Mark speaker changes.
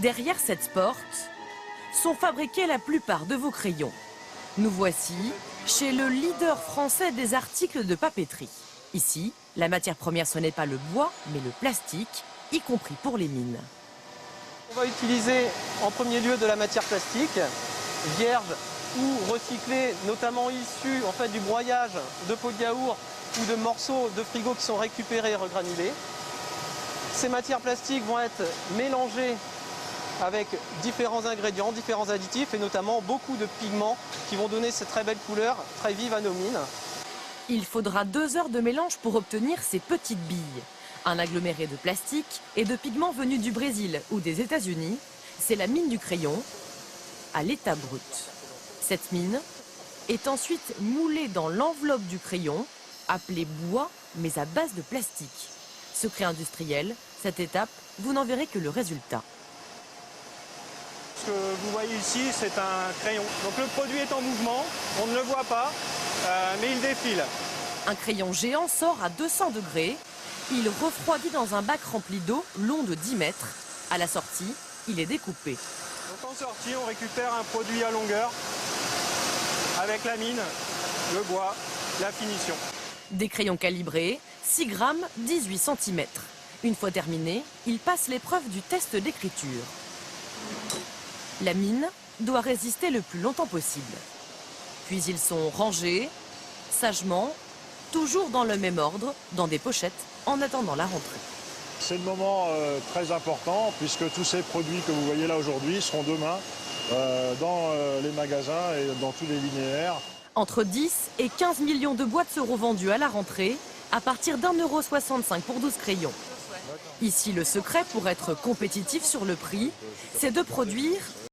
Speaker 1: Derrière cette porte sont fabriqués la plupart de vos crayons. Nous voici chez le leader français des articles de papeterie. Ici, la matière première, ce n'est pas le bois, mais le plastique, y compris pour les mines.
Speaker 2: On va utiliser en premier lieu de la matière plastique, vierge ou recyclée, notamment issue du broyage de pots de yaourt ou de morceaux de frigo qui sont récupérés et regranulés. Ces matières plastiques vont être mélangées avec différents ingrédients, différents additifs et notamment beaucoup de pigments qui vont donner ces très belles couleurs très vives à nos mines.
Speaker 1: Il faudra 2 heures de mélange pour obtenir ces petites billes. Un aggloméré de plastique et de pigments venus du Brésil ou des États-Unis, c'est la mine du crayon à l'état brut. Cette mine est ensuite moulée dans l'enveloppe du crayon, appelée bois, mais à base de plastique. Secret industriel, cette étape, vous n'en verrez que le résultat.
Speaker 3: Ce que vous voyez ici, c'est un crayon. Donc le produit est en mouvement, on ne le voit pas, mais il défile.
Speaker 1: Un crayon géant sort à 200 degrés. Il refroidit dans un bac rempli d'eau long de 10 mètres. À la sortie, il est découpé.
Speaker 3: Donc en sortie, on récupère un produit à longueur avec la mine, le bois, la finition.
Speaker 1: Des crayons calibrés, 6 grammes, 18 cm. Une fois terminé, il passe l'épreuve du test d'écriture. La mine doit résister le plus longtemps possible. Puis ils sont rangés, sagement, toujours dans le même ordre, dans des pochettes, en attendant la rentrée.
Speaker 4: C'est le moment très important puisque tous ces produits que vous voyez là aujourd'hui seront demain dans les magasins et dans tous les linéaires.
Speaker 1: Entre 10 et 15 millions de boîtes seront vendues à la rentrée à partir d'1,65 € pour 12 crayons. Ici, le secret pour être compétitif sur le prix, c'est de produire